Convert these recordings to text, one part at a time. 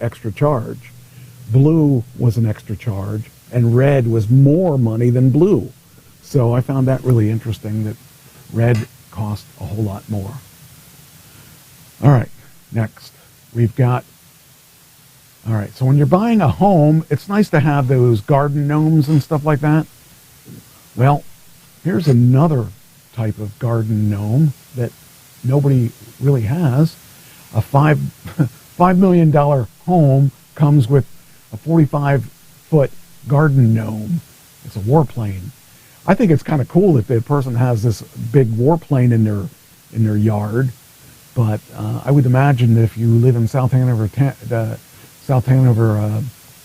extra charge. Blue was an extra charge, and red was more money than blue. So I found that really interesting, that red cost a whole lot more. All right, next we've got, all right, so when you're buying a home, it's nice to have those garden gnomes and stuff like that. Well, here's another type of garden gnome that nobody really has. A $5 million home comes with a 45-foot garden gnome. It's a warplane. I think it's kind of cool that the person has this big warplane in their yard, but I would imagine that if you live in South Hanover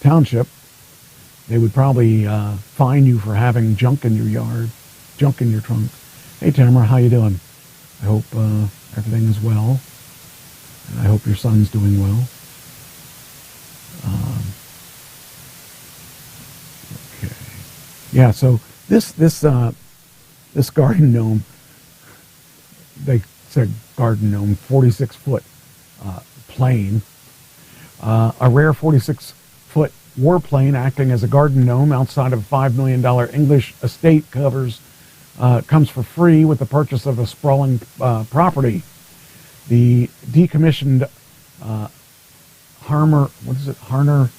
Township, they would probably fine you for having junk in your yard, junk in your trunk. Hey, Tamara, how you doing? I hope everything is well, and I hope your son's doing well. Okay, yeah. So this garden gnome, they said garden gnome, 46-foot plane, a rare 46-foot warplane acting as a garden gnome outside of a $5 million English estate comes for free with the purchase of a sprawling property. The decommissioned Harner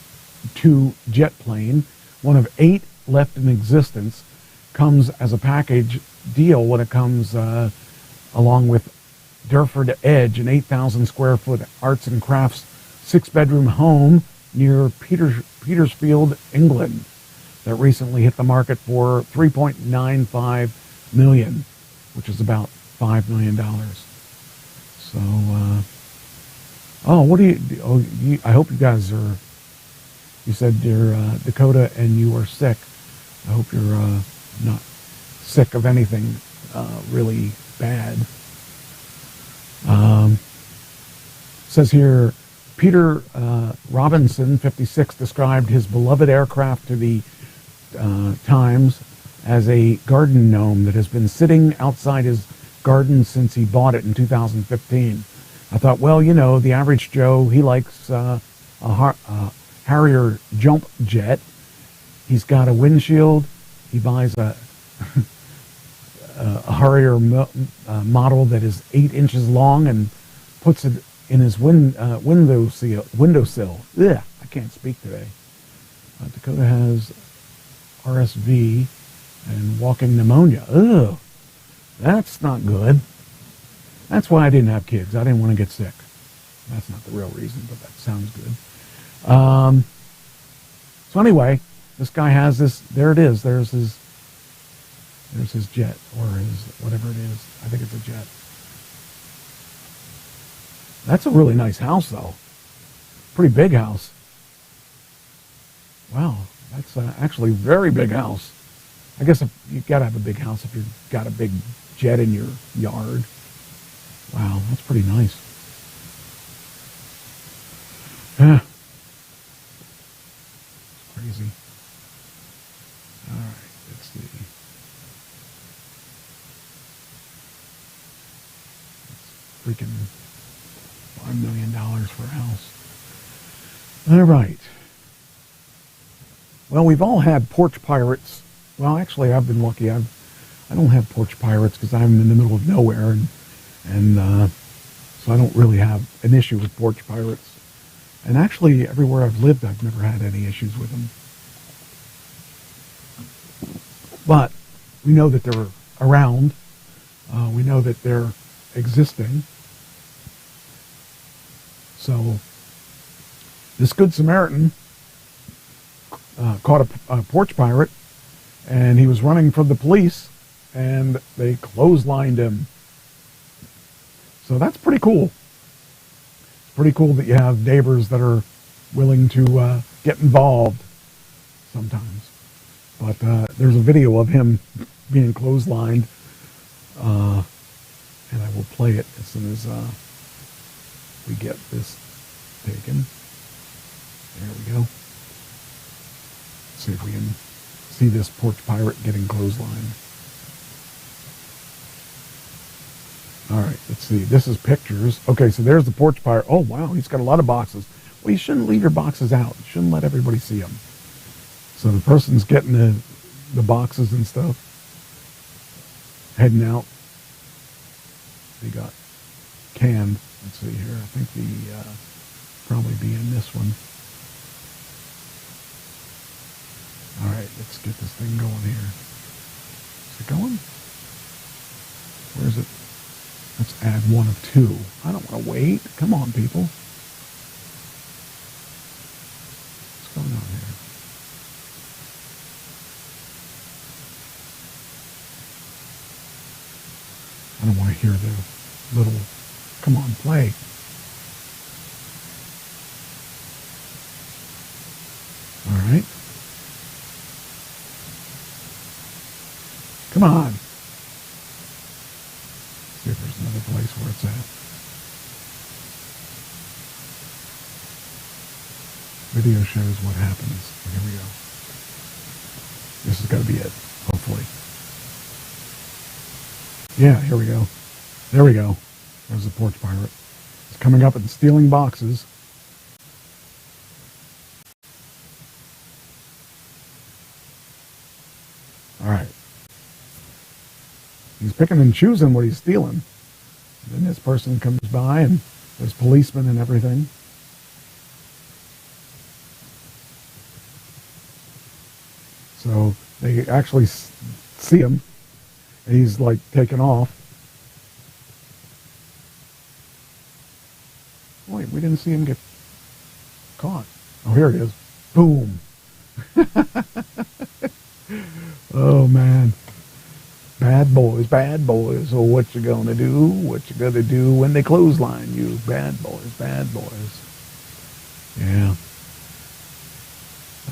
2 jet plane, one of 8 left in existence, comes as a package deal when it comes along with Durford Edge, an 8,000 square foot arts and crafts 6-bedroom home near Petersfield, England, that recently hit the market for $3.95 million, which is about $5 million. So, I hope you guys are, you said you're Dakota and you are sick. I hope you're not sick of anything really bad. Says here, Peter Robinson, 56, described his beloved aircraft to the Times as a garden gnome that has been sitting outside his garden since he bought it in 2015. I thought, well, you know, the average Joe, he likes a Harrier jump jet. He's got a windshield. He buys a Harrier model that is 8 inches long and puts it in his windowsill. Ugh, I can't speak today. Dakota has RSV and walking pneumonia. Ugh, that's not good. That's why I didn't have kids. I didn't want to get sick. That's not the real reason, but that sounds good. So anyway, this guy has this. There it is. There's his jet, or his whatever it is. I think it's a jet. That's a really nice house, though. Pretty big house. Wow, that's actually a very big house. I guess you've got to have a big house if you've got a big jet in your yard. Wow, that's pretty nice. Yeah. It's crazy. All right, let's see. It's freaking $5 million for a house. All right. Well, we've all had porch pirates. Well, actually, I've been lucky. I don't have porch pirates because I'm in the middle of nowhere, and so I don't really have an issue with porch pirates. And actually, everywhere I've lived, I've never had any issues with them. But we know that they're around. We know that they're existing. So this Good Samaritan caught a porch pirate, and he was running from the police, and they clotheslined him. So that's pretty cool. It's pretty cool that you have neighbors that are willing to get involved sometimes. But there's a video of him being clotheslined, and I will play it as soon as we get this taken. There we go. Let's see if we can see this porch pirate getting clotheslined. All right, let's see. This is pictures. Okay, so there's the porch pirate. Oh, wow, he's got a lot of boxes. Well, you shouldn't leave your boxes out. You shouldn't let everybody see them. So the person's getting the boxes and stuff, heading out. They got canned. Let's see here. I think the probably be in this one. All right, let's get this thing going here. Is it going? Where is it? Let's add one of two. I don't want to wait. Come on, people. What's going on here? I don't want to hear the little, come on, play. All right. Come on. See if there's another place where it's at. Video shows what happens. Here we go. This is going to be it, hopefully. Yeah, here we go. There we go. There's the porch pirate. It's coming up and stealing boxes. All right. He's picking and choosing what he's stealing. Then this person comes by and there's policemen and everything. So they actually see him. And he's like taking off. Wait, we didn't see him get caught. Oh, here it is. Boom. Oh, man. Bad boys, bad boys. Oh, what you gonna do? What you gonna do when they clothesline you? Bad boys, bad boys. Yeah.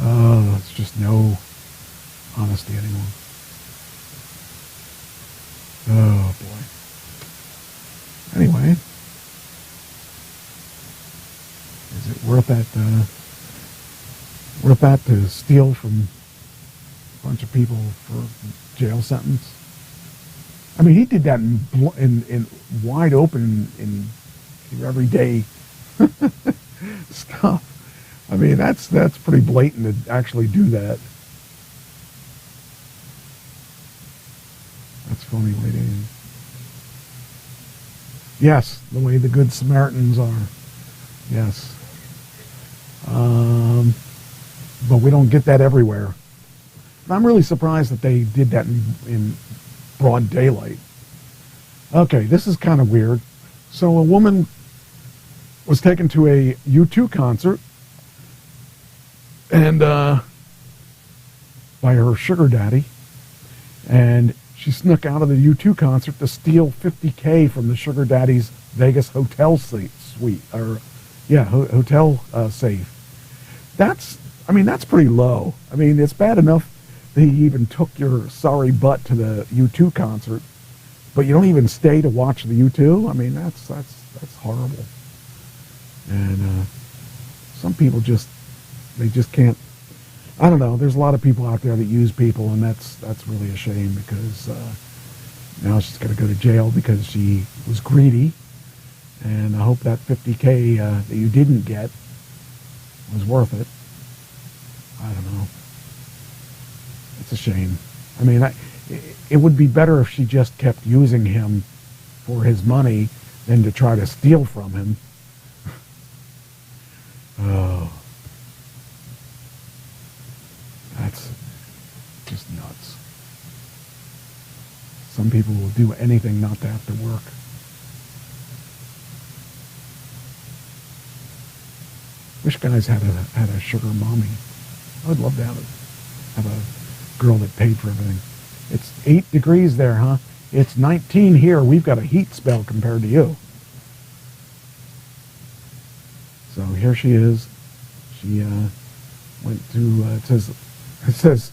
Oh, it's just no honesty anymore. Oh, boy. Anyway. Is it worth that to steal from a bunch of people for jail sentence? I mean, he did that in wide open in everyday stuff. I mean, that's pretty blatant to actually do that. That's funny, lady. Yes, the way the Good Samaritans are. Yes. But we don't get that everywhere. And I'm really surprised that they did that in broad daylight. Okay, this is kind of weird. So a woman was taken to a U2 concert and by her sugar daddy, and she snuck out of the U2 concert to steal $50K from the sugar daddy's Vegas hotel suite, or hotel safe. That's pretty low. I mean, it's bad enough that he even took your sorry butt to the U2 concert, but you don't even stay to watch the U2. I mean, that's horrible. And some people just can't. I don't know. There's a lot of people out there that use people, and that's really a shame, because now she's got to go to jail because she was greedy. And I hope that $50K that you didn't get was worth it. I don't know. It's a shame. I mean, it would be better if she just kept using him for his money than to try to steal from him. Oh. That's just nuts. Some people will do anything not to have to work. Wish guys had a sugar mommy. I would love to have a girl that paid for everything. It's 8 degrees there, huh? It's 19 here. We've got a heat spell compared to you. So here she is. She went to, it says,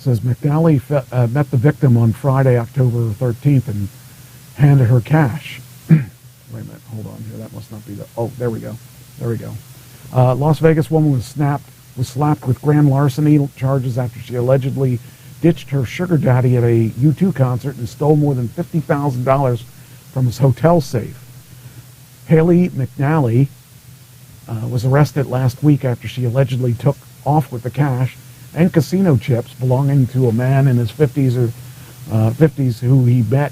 McNally met the victim on Friday, October 13th, and handed her cash. Wait a minute, hold on here. That must not be there we go. There we go. Las Vegas woman was slapped with grand larceny charges after she allegedly ditched her sugar daddy at a U2 concert and stole more than $50,000 from his hotel safe. Haley McNally was arrested last week after she allegedly took off with the cash and casino chips belonging to a man in his 50s who he met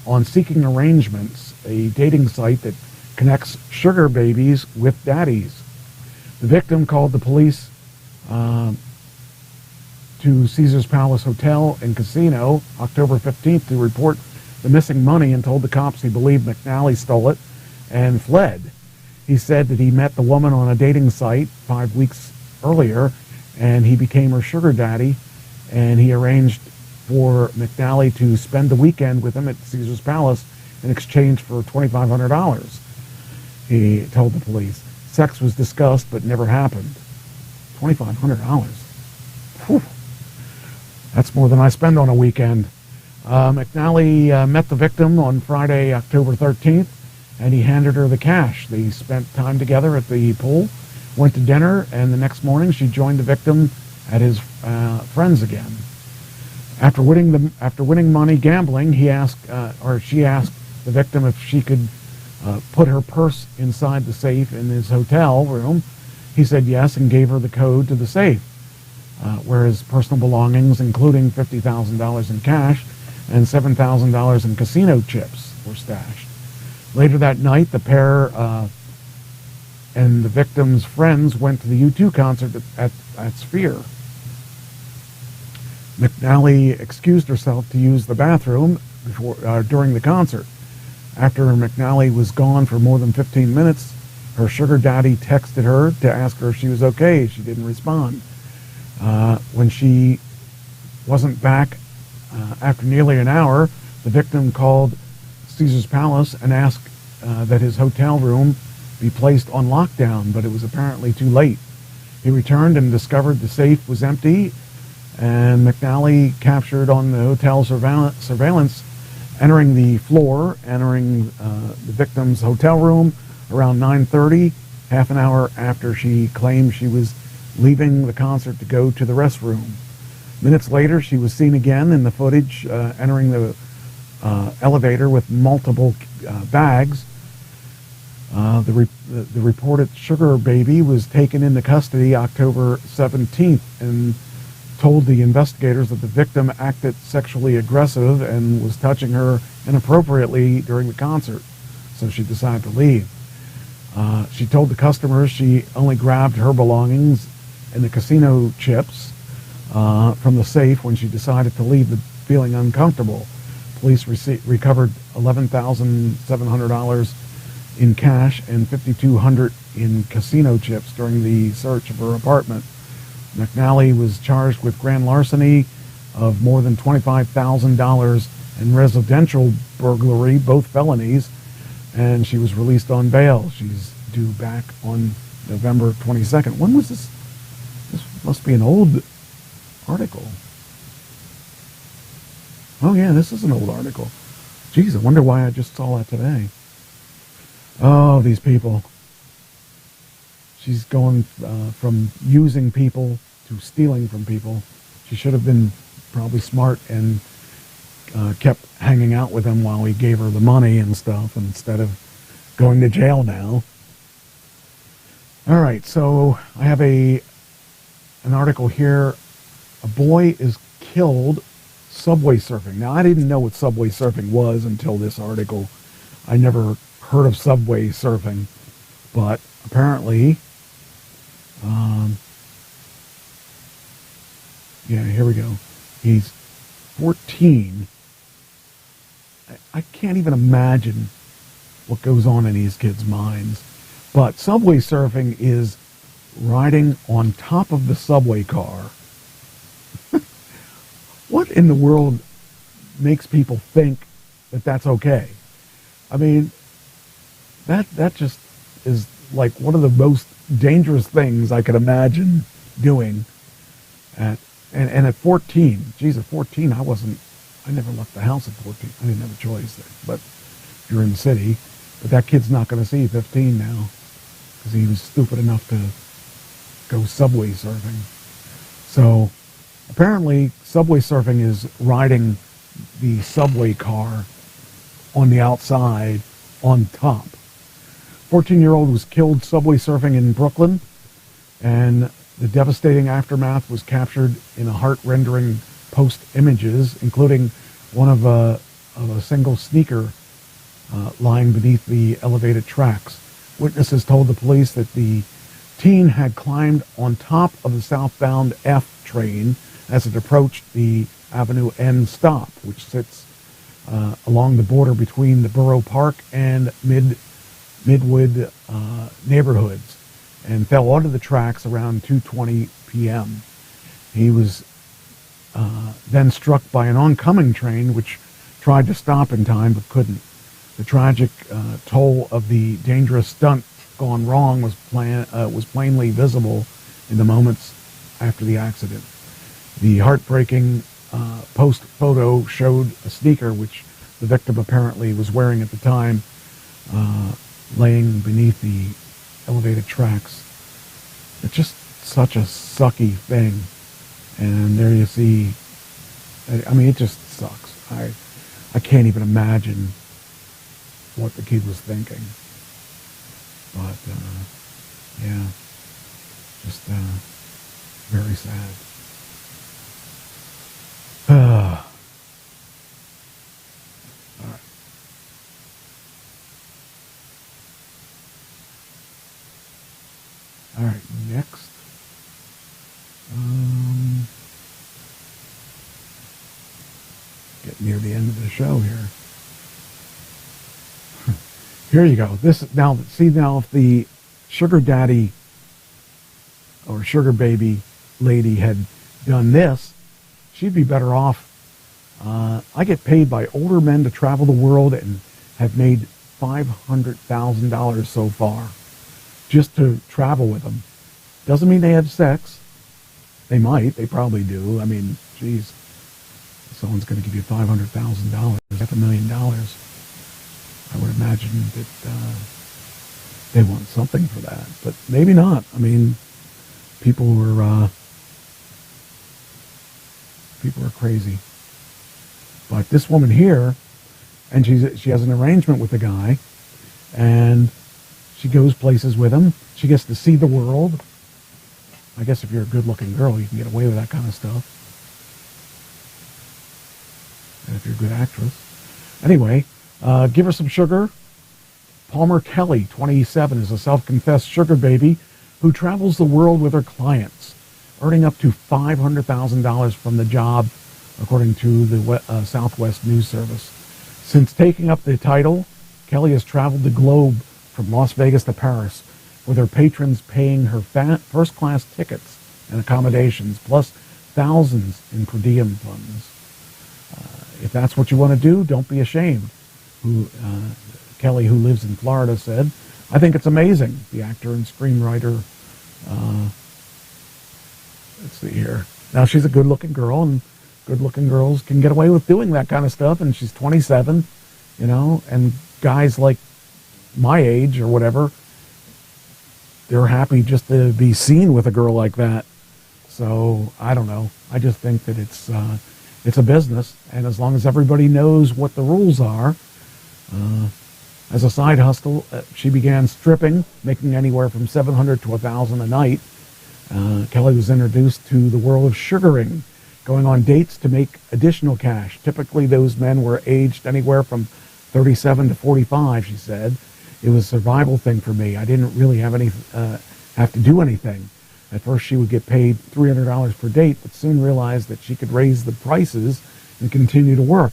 on Seeking Arrangements, a dating site that connects sugar babies with daddies. The victim called the police to Caesars Palace Hotel and Casino October 15th to report the missing money and told the cops he believed McNally stole it and fled. He said that he met the woman on a dating site 5 weeks earlier and he became her sugar daddy, and he arranged for McNally to spend the weekend with him at Caesars Palace in exchange for $2,500. He told the police. Sex was discussed but never happened. $2,500. Whew. That's more than I spend on a weekend. McNally met the victim on Friday, October 13th, and he handed her the cash. They spent time together at the pool, went to dinner, and the next morning she joined the victim at his friends again. After winning money gambling, she asked the victim if she could put her purse inside the safe in his hotel room. He said yes and gave her the code to the safe, where his personal belongings, including $50,000 in cash and $7,000 in casino chips, were stashed. Later that night, the pair and the victim's friends went to the U2 concert at Sphere. McNally excused herself to use the bathroom during the concert. After McNally was gone for more than 15 minutes, her sugar daddy texted her to ask her if she was okay. She didn't respond. When she wasn't back after nearly an hour, the victim called Caesars Palace and asked that his hotel room be placed on lockdown, but it was apparently too late. He returned and discovered the safe was empty, and McNally captured on the hotel surveillance entering the victim's hotel room around 9:30, half an hour after she claimed she was leaving the concert to go to the restroom. Minutes later, she was seen again in the footage entering the elevator with multiple bags. The reported sugar baby was taken into custody October 17th and told the investigators that the victim acted sexually aggressive and was touching her inappropriately during the concert, so she decided to leave. She told the customers she only grabbed her belongings and the casino chips from the safe when she decided to leave, feeling uncomfortable. Police recovered $11,700 in cash and $5,200 in casino chips during the search of her apartment. McNally was charged with grand larceny of more than $25,000 and residential burglary, both felonies, and she was released on bail. She's due back on November 22nd. When was this? This must be an old article. Oh yeah, this is an old article. Geez, I wonder why I just saw that today. Oh, these people. She's going from using people to stealing from people. She should have been probably smart and kept hanging out with him while he gave her the money and stuff instead of going to jail now. All right, so I have an article here. A boy is killed subway surfing. Now, I didn't know what subway surfing was until this article. I never heard of subway surfing, but apparently, yeah, here we go. He's 14. I can't even imagine what goes on in these kids' minds. But subway surfing is riding on top of the subway car. What in the world makes people think that that's okay? I mean, that just is like one of the most dangerous things I could imagine doing. And at 14, geez, at 14, I never left the house at 14. I didn't have a choice there. But if you're in the city, but that kid's not going to see 15 now because he was stupid enough to go subway surfing. So apparently, subway surfing is riding the subway car on the outside on top. 14-year-old was killed subway surfing in Brooklyn, and the devastating aftermath was captured in a heart-rendering post images, including one of a single sneaker lying beneath the elevated tracks. Witnesses told the police that the teen had climbed on top of the southbound F train as it approached the Avenue N stop, which sits along the border between the Borough Park and Midwood neighborhoods, and fell onto the tracks around 2:20 p.m. He was then struck by an oncoming train, which tried to stop in time but couldn't. The tragic toll of the dangerous stunt gone wrong was plainly visible in the moments after the accident. The heartbreaking post photo showed a sneaker, which the victim apparently was wearing at the time, laying beneath the elevated tracks. It's just such a sucky thing. And there you see, I mean, it just sucks. I can't even imagine what the kid was thinking. But, yeah, just very sad. All right. All right, next. Getting near the end of the show here. Here you go. This now, see now, if the sugar daddy or sugar baby lady had done this, she'd be better off. I get paid by older men to travel the world and have made $500,000 so far just to travel with them. Doesn't mean they have sex. They might. They probably do. I mean, geez, someone's going to give you $500,000, $500,000. I would imagine that they want something for that, but maybe not. I mean, people are crazy. But this woman here, and she has an arrangement with the guy, and she goes places with him. She gets to see the world. I guess if you're a good-looking girl, you can get away with that kind of stuff. And if you're a good actress. Anyway, give her some sugar. Palmer Kelly, 27, is a self-confessed sugar baby who travels the world with her clients, earning up to $500,000 from the job, according to the Southwest News Service. Since taking up the title, Kelly has traveled the globe from Las Vegas to Paris, with her patrons paying her first-class tickets and accommodations, plus thousands in per diem funds. If that's what you want to do, don't be ashamed. Kelly, who lives in Florida, said, "I think it's amazing." The actor and screenwriter, let's see here. Now, she's a good-looking girl, and good-looking girls can get away with doing that kind of stuff, and she's 27, you know, and guys like my age or whatever, they're happy just to be seen with a girl like that. So, I don't know. I just think that it's a business, and as long as everybody knows what the rules are, as a side hustle, she began stripping, making anywhere from $700 to $1,000 a night. Kelly was introduced to the world of sugaring, going on dates to make additional cash. Typically, those men were aged anywhere from 37 to 45, she said. It was a survival thing for me. I didn't really have to do anything. At first, she would get paid $300 per date, but soon realized that she could raise the prices and continue to work.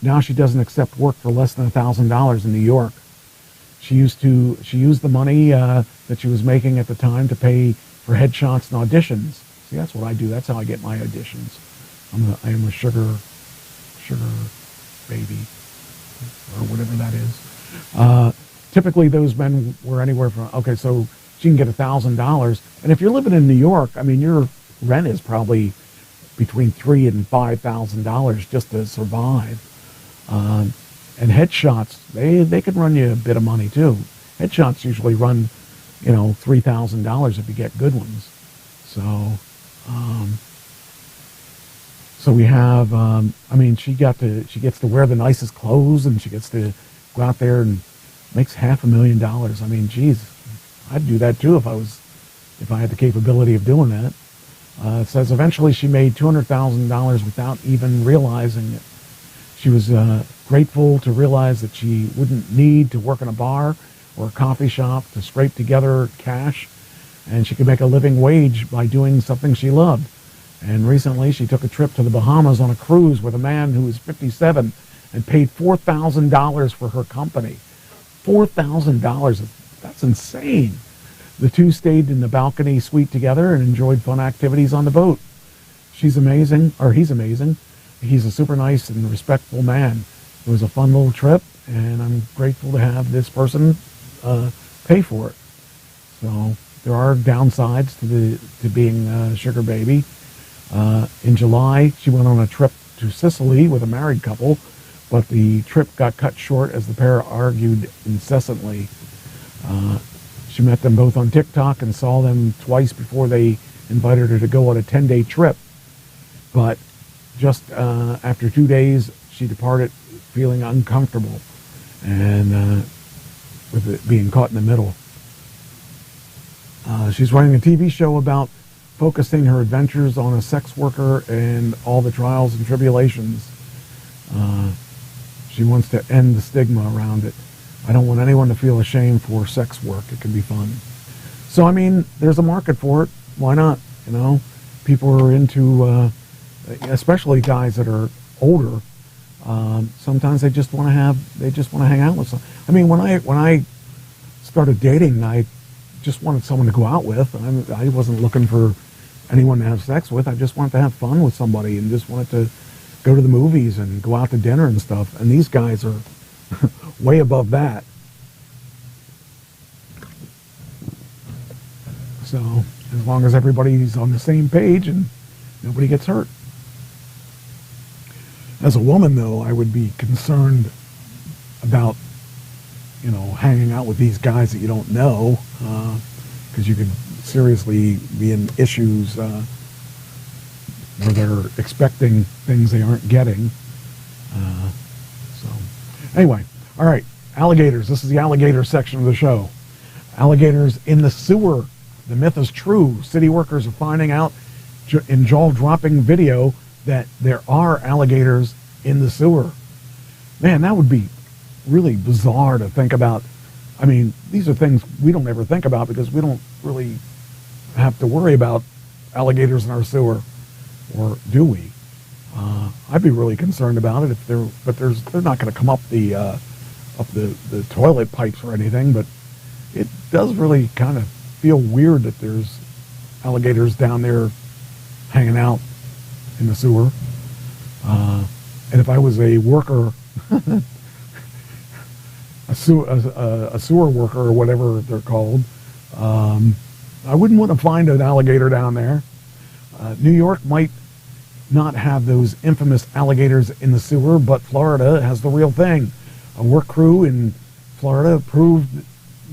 Now she doesn't accept work for less than $1,000 in New York. She used the money that she was making at the time to pay for headshots and auditions. See, that's what I do. That's how I get my auditions. I am a sugar baby, or whatever that is. Typically, those men were anywhere from, okay, so she can get $1,000. And if you're living in New York, I mean, your rent is probably between $3,000 and $5,000 just to survive. And headshots, they can run you a bit of money too. Headshots usually run, $3,000 if you get good ones. So we have, she gets to wear the nicest clothes, and she gets to go out there and makes $500,000. I mean, geez, I'd do that too if I had the capability of doing that. It says eventually she made $200,000 without even realizing it. She was grateful to realize that she wouldn't need to work in a bar or a coffee shop to scrape together cash, and she could make a living wage by doing something she loved. And recently she took a trip to the Bahamas on a cruise with a man who was 57 and paid $4,000 for her company. $4,000. That's insane. The two stayed in the balcony suite together and enjoyed fun activities on the boat. She's amazing, or he's amazing. He's a super nice and respectful man. It was a fun little trip, and I'm grateful to have this person pay for it. So there are downsides to being a sugar baby. In July, she went on a trip to Sicily with a married couple, but the trip got cut short as the pair argued incessantly. She met them both on TikTok and saw them twice before they invited her to go on a 10-day trip. But just after 2 days, she departed feeling uncomfortable and with it being caught in the middle. She's running a TV show about focusing her adventures on a sex worker and all the trials and tribulations. She wants to end the stigma around it. I don't want anyone to feel ashamed for sex work. It can be fun. So, I mean, there's a market for it. Why not? You know, people are into, especially guys that are older. Sometimes they just want to hang out with someone. I mean, when I started dating, I just wanted someone to go out with. I wasn't looking for anyone to have sex with. I just wanted to have fun with somebody and just wanted to go to the movies and go out to dinner and stuff. And these guys are way above that. So as long as everybody's on the same page and nobody gets hurt. As a woman, though, I would be concerned about, you know, hanging out with these guys that you don't know, because you could seriously be in issues where they're expecting things they aren't getting. So anyway, all right, alligators. This is the alligator section of the show. Alligators in the sewer. The myth is true. City workers are finding out in jaw-dropping video that there are alligators in the sewer. Man, that would be really bizarre to think about. I mean, these are things we don't ever think about because we don't really have to worry about alligators in our sewer, or do we? I'd be really concerned about it but they're not going to come up the toilet pipes or anything. But it does really kind of feel weird that there's alligators down there hanging out in the sewer. And if I was a worker, a sewer worker or whatever they're called, I wouldn't want to find an alligator down there. New York might not have those infamous alligators in the sewer, but Florida has the real thing. A work crew in Florida proved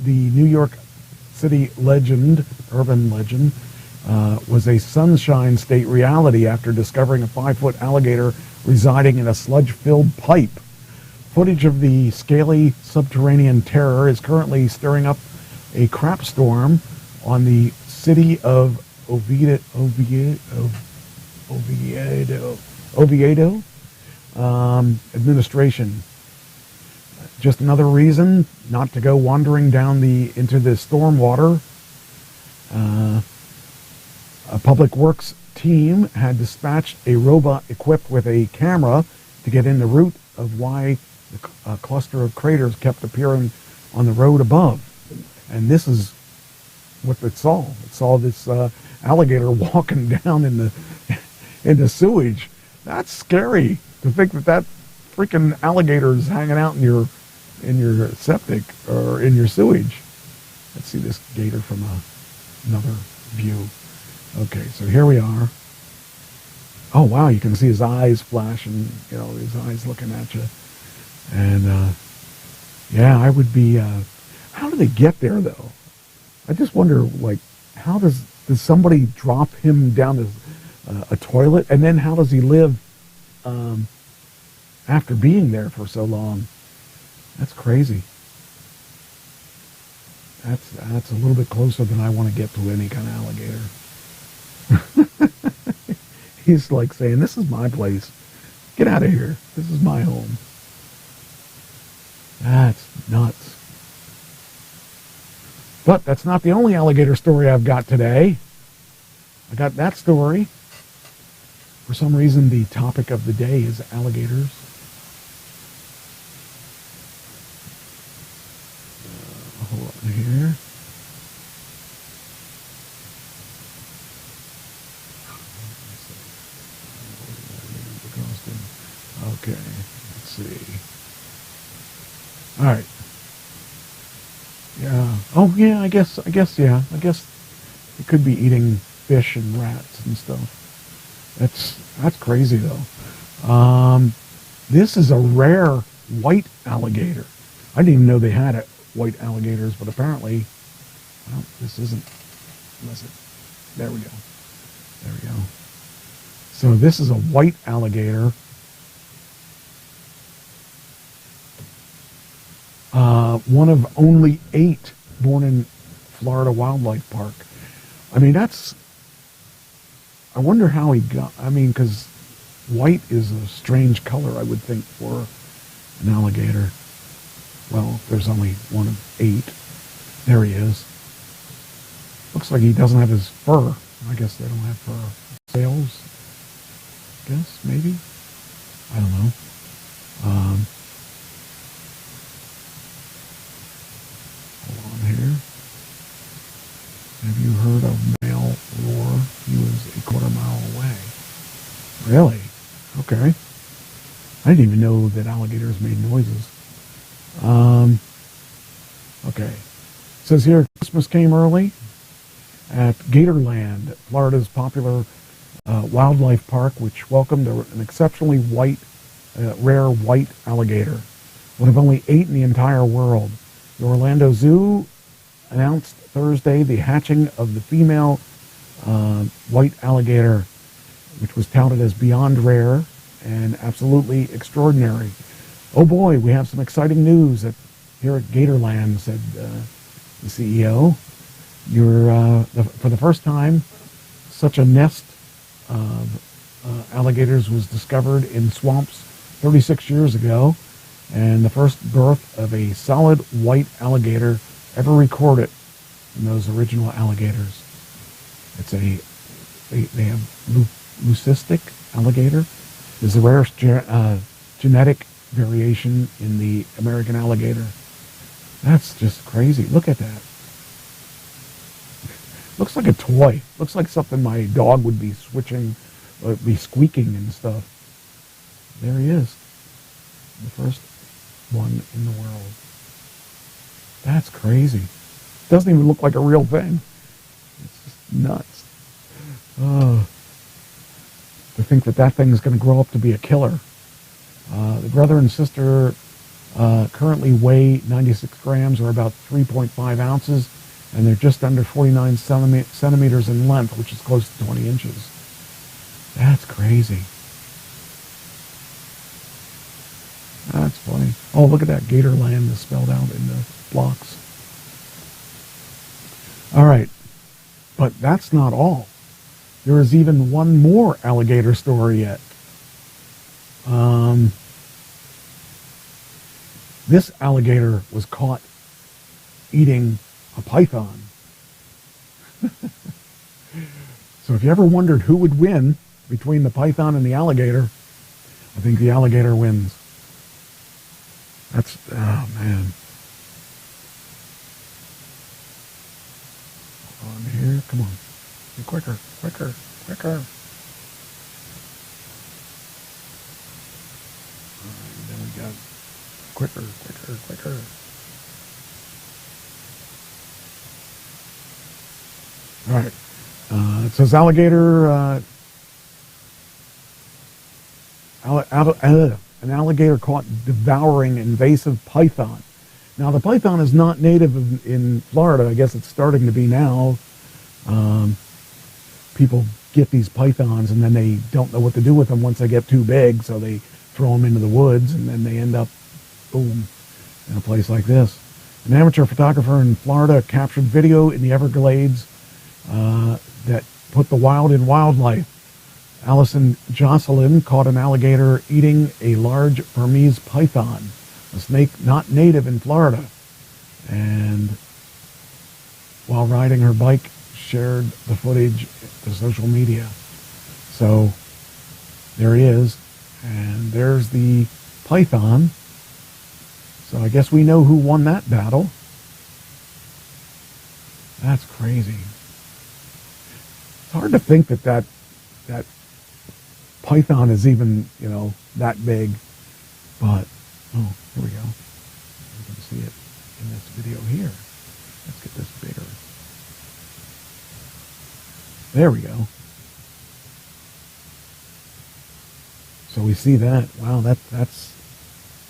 the New York City urban legend, was a Sunshine State reality after discovering a 5-foot alligator residing in a sludge-filled pipe. Footage of the scaly subterranean terror is currently stirring up a crap storm on the city of Oviedo administration. Just another reason not to go wandering down into the storm water. A public works team had dispatched a robot equipped with a camera to get in the root of why a cluster of craters kept appearing on the road above. And this is what it saw. It saw this alligator walking down in the sewage. That's scary to think that freaking alligator is hanging out in your septic or in your sewage. Let's see this gator from another view. Okay, so here we are. Oh wow, you can see his eyes flashing, you know, his eyes looking at you. And yeah, I would be how do they get there though? I just wonder, like, how does somebody drop him down a toilet, and then how does he live after being there for so long? That's crazy. That's a little bit closer than I want to get to any kind of alligator. He's like saying, "This is my place. Get out of here. This is my home." That's nuts. But that's not the only alligator story I've got today. I got that story. For some reason, the topic of the day is alligators. Hold on here. Okay, let's see. All right. Yeah. Oh, yeah. I guess. Yeah. I guess it could be eating fish and rats and stuff. That's crazy though. This is a rare white alligator. I didn't even know they had white alligators, but apparently, well, this isn't. Unless it. There we go. There we go. So this is a white alligator. One of only 8 born in Florida Wildlife Park. I mean, I wonder how he got, because white is a strange color, I would think, for an alligator. Well, there's only one of 8. There he is. Looks like he doesn't have his fur. I guess they don't have fur. Scales? I guess, maybe? I don't know. Hold on here. Have you heard of male roar? He was a quarter-mile away. Really? Okay. I didn't even know that alligators made noises. Okay. It says here, Christmas came early at Gatorland, Florida's popular wildlife park, which welcomed an exceptionally rare white alligator, one of only 8 in the entire world. The Orlando Zoo announced Thursday the hatching of the female white alligator, which was touted as beyond rare and absolutely extraordinary. Oh boy, we have some exciting news here at Gatorland, said the CEO. For the first time, such a nest of alligators was discovered in swamps 36 years ago, and the first birth of a solid white alligator ever recorded in those original alligators. They have leucistic alligator. It's the rarest genetic variation in the American alligator. That's just crazy. Look at that. Looks like a toy. Looks like something my dog would be squeaking and stuff. There he is. The first one in the world. That's crazy. Doesn't even look like a real thing. It's just nuts. To think that thing is going to grow up to be a killer. The brother and sister currently weigh 96 grams, or about 3.5 ounces, and they're just under 49 centimeters in length, which is close to 20 inches. That's crazy. That's funny. Oh, look at that. Gatorland is spelled out in the blocks. All right. But that's not all. There is even one more alligator story yet. This alligator was caught eating a python. So if you ever wondered who would win between the python and the alligator, I think the alligator wins. Oh man. Hold on here, come on. Be quicker. Alright, then we got quicker. Alright. It says alligator, an alligator caught devouring invasive python. Now, the python is not native in Florida. I guess it's starting to be now. People get these pythons and then they don't know what to do with them once they get too big, so they throw them into the woods and then they end up, boom, in a place like this. An amateur photographer in Florida captured video in the Everglades that put the wild in wildlife. Allison Jocelyn caught an alligator eating a large Burmese python, a snake not native in Florida. And while riding her bike, shared the footage to social media. So there he is, and there's the python. So I guess we know who won that battle. That's crazy. It's hard to think that python is even, that big. But, oh, here we go. You can see it in this video here. Let's get this bigger. There we go. So we see that. Wow, that's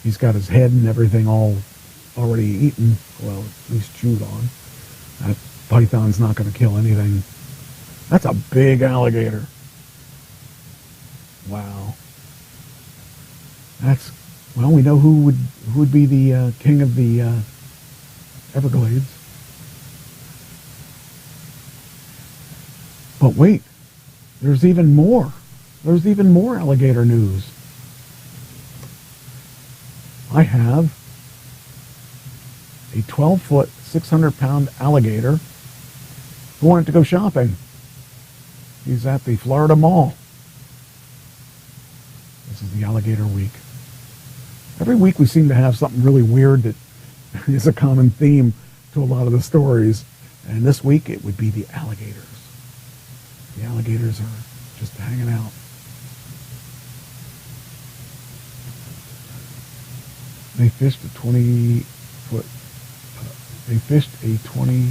he's got his head and everything all already eaten. Well, at least chewed on. That python's not going to kill anything. That's a big alligator. Wow. Well, we know who would be the king of the Everglades. But wait, there's even more. There's even more alligator news. I have a 12-foot, 600-pound alligator who wanted to go shopping. He's at the Florida Mall. This is the Alligator Week. Every week we seem to have something really weird that is a common theme to a lot of the stories. And this week it would be the alligators. The alligators are just hanging out. They fished a 20-foot. They fished a 20.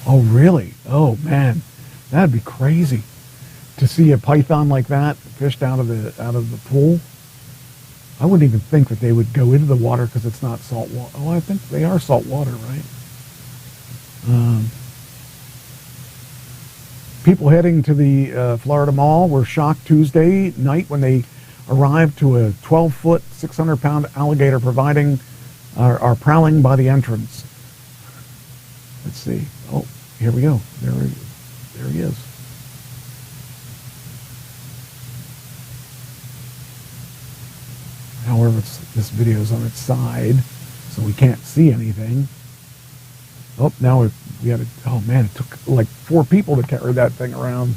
Oh, really? Oh, man, that'd be crazy to see a python like that fished out of the pool. I wouldn't even think that they would go into the water because it's not salt water. Oh, I think they are salt water, right? People heading to the Florida Mall were shocked Tuesday night when they arrived to a 12-foot, 600-pound alligator are prowling by the entrance. Let's see. Oh, here we go. There he is. However, this video is on its side, so we can't see anything. Oh, now we had oh man, it took like 4 people to carry that thing around.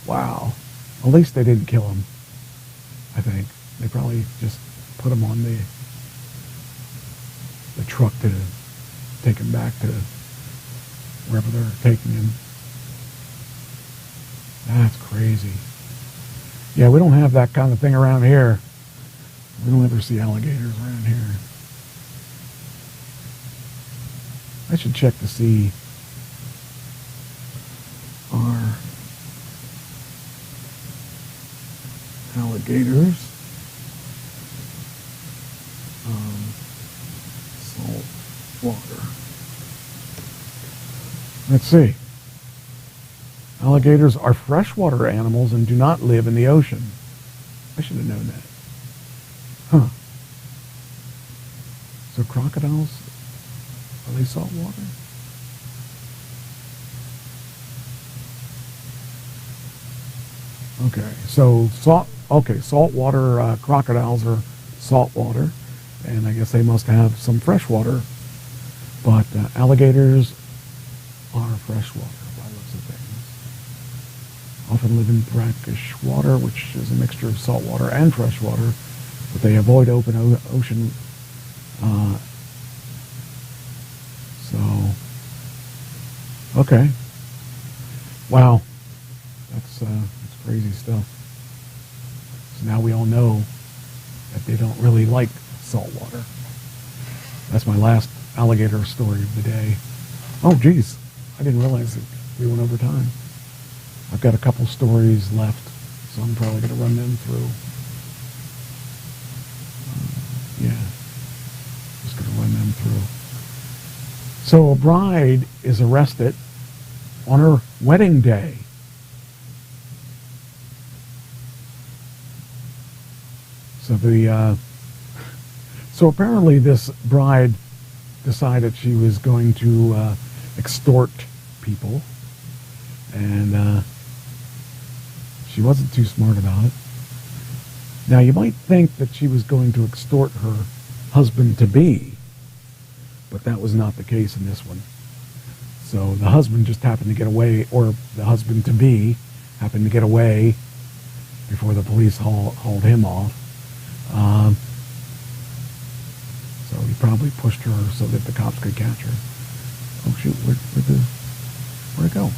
Wow. At least they didn't kill him, I think. They probably just put him on the truck to take him back to wherever they're taking him. That's crazy. Yeah, we don't have that kind of thing around here. We don't ever see alligators around here. I should check to see our alligators. Salt water. Let's see. Alligators are freshwater animals and do not live in the ocean. I should have known that. Huh. So crocodiles, are they salt water? Okay, so saltwater crocodiles are salt water, and I guess they must have some fresh water, but alligators are freshwater by the looks of things. Often live in brackish water, which is a mixture of salt water and fresh water, but they avoid open ocean. Okay. Wow. That's crazy stuff. So now we all know that they don't really like salt water. That's my last alligator story of the day. Oh, geez. I didn't realize that we went over time. I've got a couple stories left, so I'm probably going to run them through. Yeah. Just going to run them through. So a bride is arrested on her wedding day. So the So apparently this bride decided she was going to extort people, and she wasn't too smart about it. Now, you might think that she was going to extort her husband-to-be, but that was not the case in this one. So the husband just happened to get away, or the husband-to-be happened to get away before the police hauled him off. So he probably pushed her so that the cops could catch her. Oh shoot, where'd it go? Oh,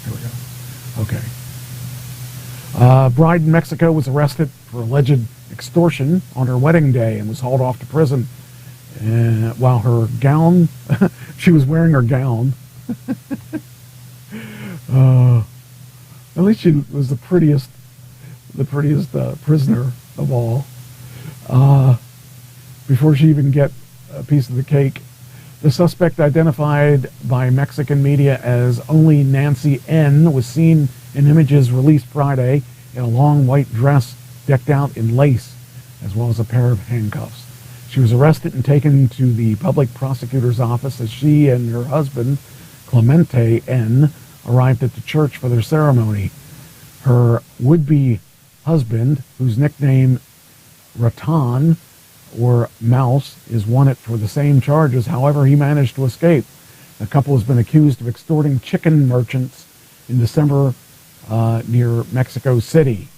here we go. Okay. Bride in Mexico was arrested for alleged extortion on her wedding day and was hauled off to prison. While her gown, she was wearing her gown. At least she was the prettiest prisoner of all. Before she even get a piece of the cake, the suspect, identified by Mexican media as only Nancy N., was seen in images released Friday in a long white dress decked out in lace, as well as a pair of handcuffs. She was arrested and taken to the public prosecutor's office as she and her husband, Clemente N., arrived at the church for their ceremony. Her would-be husband, whose nickname Ratan, or Mouse, is wanted for the same charges. However, he managed to escape. The couple has been accused of extorting chicken merchants in December near Mexico City.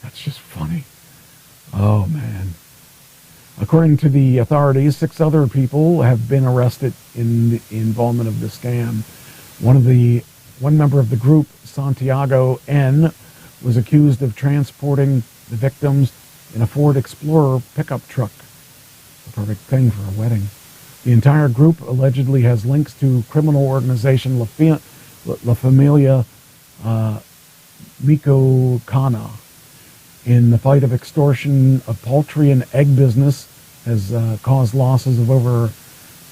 That's just funny. Oh, man. According to the authorities, 6 other people have been arrested in the involvement of the scam. One member of the group, Santiago N., was accused of transporting the victims in a Ford Explorer pickup truck. The perfect thing for a wedding. The entire group allegedly has links to criminal organization La Familia Micocana. In the fight of extortion, a poultry and egg business has caused losses of over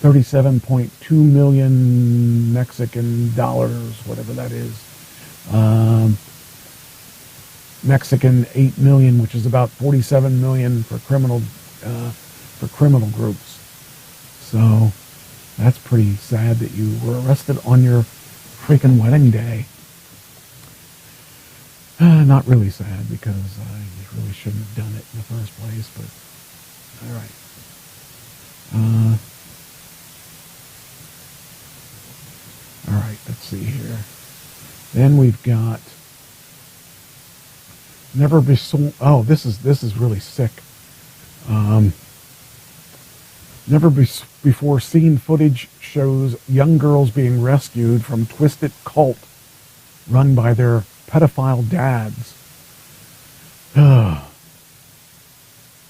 37.2 million Mexican dollars, whatever that is. Mexican 8 million, which is about 47 million for criminal groups. So that's pretty sad that you were arrested on your freaking wedding day. Not really sad, because you really shouldn't have done it in the first place, but all right. All right, let's see here. Then we've got never before. Oh, this is really sick. Never before seen footage shows young girls being rescued from twisted cult run by their pedophile dads.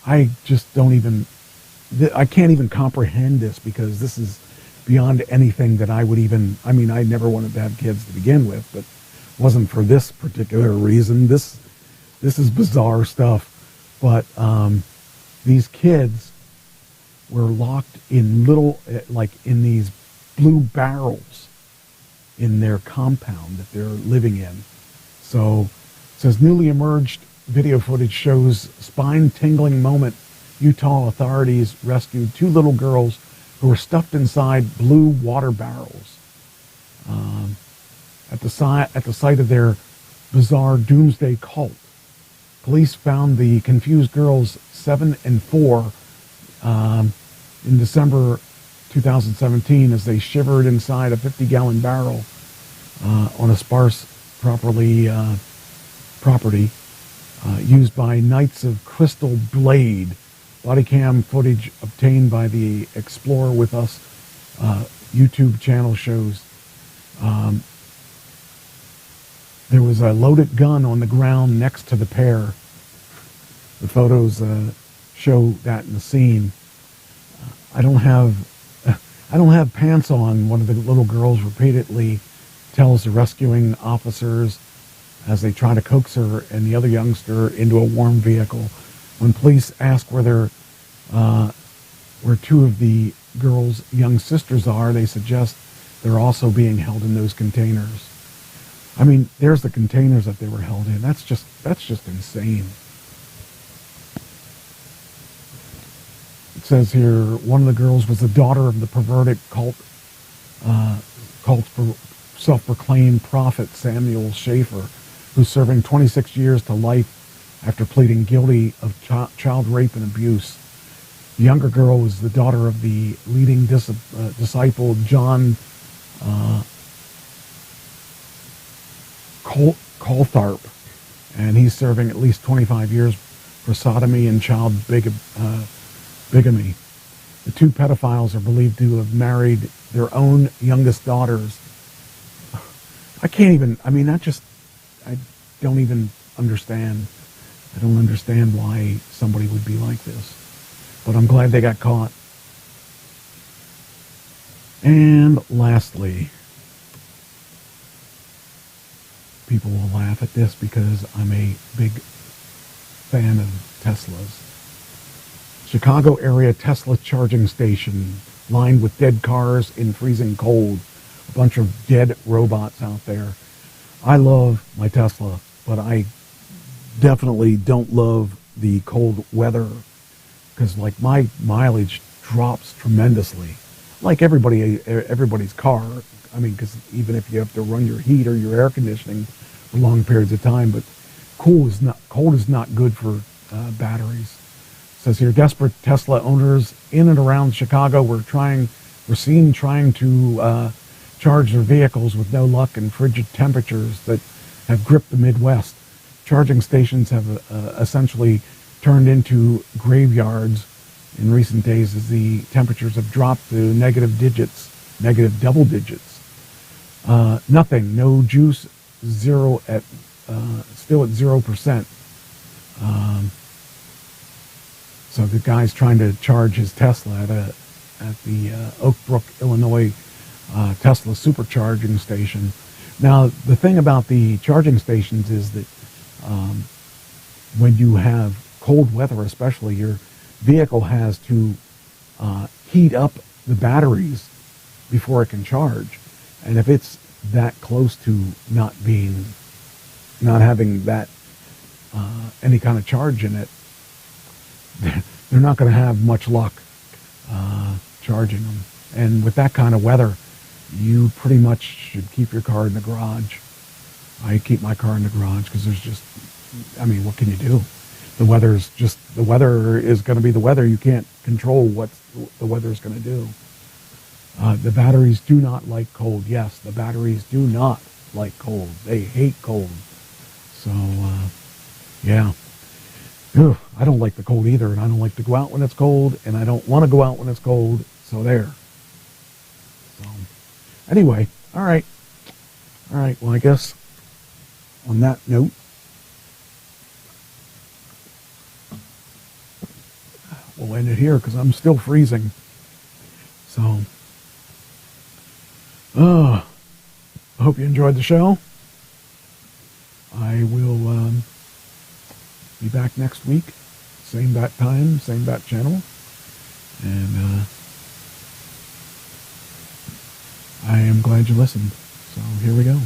I just don't even. I can't even comprehend this, because this is beyond anything that I would even. I mean, I never wanted to have kids to begin with, but it wasn't for this particular reason. This is bizarre stuff. But these kids were locked in little, like in these blue barrels in their compound that they're living in. So it says newly emerged video footage shows spine-tingling moment. Utah authorities rescued 2 little girls who were stuffed inside blue water barrels at the site of their bizarre doomsday cult. Police found the confused girls, 7 and 4, in December 2017 as they shivered inside a 50-gallon barrel on a sparse property used by Knights of Crystal Blade. Body cam footage obtained by the Explore With Us YouTube channel shows there was a loaded gun on the ground next to the pair. The photos show that in the scene. I don't have pants on, one of the little girls repeatedly tells the rescuing officers as they try to coax her and the other youngster into a warm vehicle. When police ask where 2 of the girls' young sisters are, they suggest they're also being held in those containers. I mean, there's the containers that they were held in. That's just insane. says here, one of the girls was the daughter of the perverted cult for self-proclaimed prophet Samuel Schaefer, who's serving 26 years to life after pleading guilty of child rape and abuse. The younger girl was the daughter of the leading disciple John Coltharp, and he's serving at least 25 years for sodomy and child bigamy. The two pedophiles are believed to have married their own youngest daughters. I don't even understand. I don't understand why somebody would be like this. But I'm glad they got caught. And lastly, people will laugh at this because I'm a big fan of Teslas. Chicago area Tesla charging station lined with dead cars in freezing cold. A bunch of dead robots out there. I love my Tesla, but I definitely don't love the cold weather because like my mileage drops tremendously. Like everybody's car. I mean, because even if you have to run your heat or your air conditioning for long periods of time, but cold is not good for batteries. It says here, desperate Tesla owners in and around Chicago were seen trying to charge their vehicles with no luck in frigid temperatures that have gripped the Midwest. Charging stations have essentially turned into graveyards in recent days as the temperatures have dropped to negative double digits. Nothing, no juice, still at 0%. So the guy's trying to charge his Tesla at the Oak Brook, Illinois Tesla supercharging station. Now, the thing about the charging stations is that when you have cold weather, especially, your vehicle has to heat up the batteries before it can charge. And if it's that close to not having that any kind of charge in it, they're not going to have much luck charging them. And with that kind of weather, you pretty much should keep your car in the garage. I keep my car in the garage because what can you do? The weather is going to be the weather. You can't control what the weather is going to do. The batteries do not like cold. Yes, the batteries do not like cold. They hate cold. So, yeah. Ugh, I don't like the cold either, and I don't like to go out when it's cold, and I don't want to go out when it's cold. So there. So, anyway, all right. Well, I guess on that note, we'll end it here because I'm still freezing. So, I hope you enjoyed the show. I will be back next week, same bat time, same bat channel, and I am glad you listened. So here we go.